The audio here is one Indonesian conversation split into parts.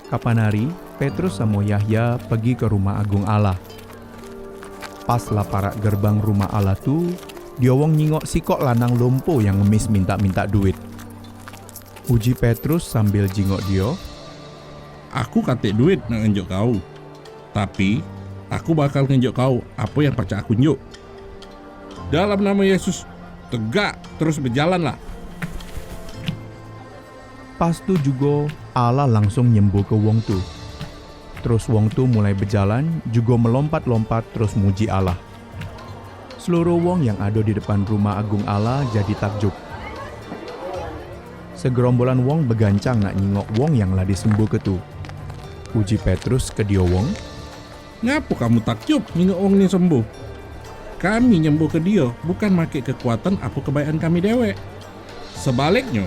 Kapan hari, Petrus sama Yahya pergi ke rumah agung Allah. Pas lah parak gerbang rumah Allah tu, dia wong nyingok sikok lanang lompo yang ngemis minta-minta duit. Uji Petrus sambil jingok dia, Aku katik duit nak ngenjuk kau. Tapi, aku bakal ngenjuk kau apa yang pacak aku njuk. Dalam nama Yesus, tegak terus berjalanlah. pas tu juga Allah langsung nyembuh ke wong tu. Terus wong tu mulai berjalan, juga melompat-lompat terus muji Allah. Seluruh wong yang ada di depan rumah agung Allah jadi takjub. Segerombolan wong begancang nak nyingok wong yang lah disembuh ke tu. Uji Petrus ke dia wong, Ngapa kamu takjub nengok orang ni sembuh? Kami nyembuh ke dia bukan make kekuatan apa kebaikan kami dewek. Sebaliknya,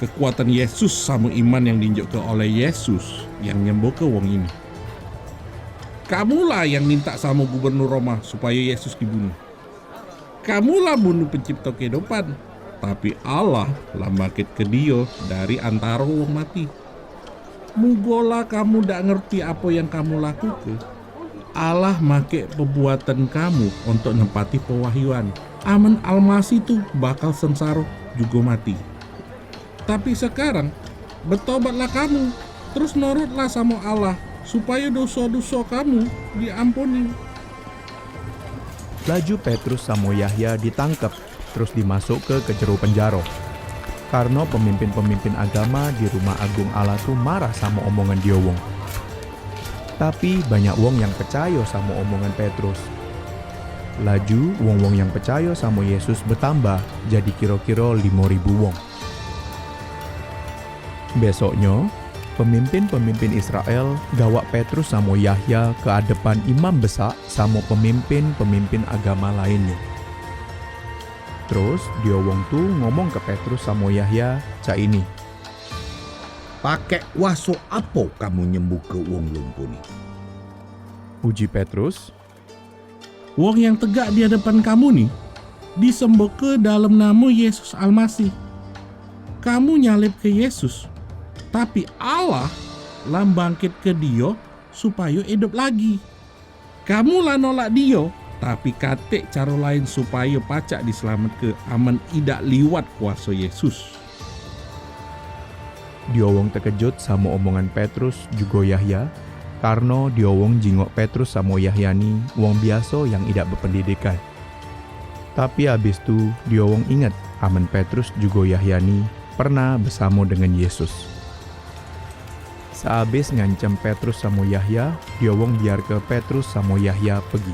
kekuatan Yesus sama iman yang diunjukkan oleh Yesus yang nyembuh ke wong ini. Kamulah yang minta sama gubernur Roma supaya Yesus dibunuh. Kamulah bunuh pencipta kehidupan, tapi Allah lah bangkit ke dia dari antara wong mati. Mugola kamu dak ngerti apa yang kamu lakukan. Allah make perbuatan kamu untuk nempati pewahyuan. Aman almasi tu bakal sengsara juga mati. Tapi sekarang bertobatlah kamu, terus nurutlah sama Allah supaya dosa-dosa kamu diampuni. laju Petrus sama Yahya ditangkap terus dimasuk ke jero penjara. Karena pemimpin-pemimpin agama di rumah agung Allah tu marah sama omongan dia wong. Tapi banyak wong yang percaya sama omongan Petrus. Laju wong-wong yang percaya sama Yesus bertambah jadi kira-kira 5.000 wong. Besoknya, pemimpin-pemimpin Israel gawak Petrus sama Yahya ke hadapan imam besar sama pemimpin-pemimpin agama lainnya. Terus dia wong tu ngomong ke Petrus sama Yahya cak ini. Pakai waso apa kamu nyembuh ke wong lumpuh ni? Uji Petrus, Wong yang tegak di hadapan kamu nih disembuh ke dalam nama Yesus Almasih. Kamu nyalip ke Yesus, tapi Allah lah bangkit ke dia supaya hidup lagi. Kamu lah nolak dia, tapi katik cara lain supaya pacak diselamat ke aman idak liwat kuasa Yesus. dia wong terkejut sama omongan Petrus juga Yahya, karena dia wong jingok Petrus sama Yahya ni wong biasa yang tidak berpendidikan. Tapi habis tu dia wong ingat aman Petrus juga Yahya ni pernah bersama dengan Yesus. Sehabis ngancam Petrus sama Yahya, dia wong biar ke Petrus sama Yahya pergi.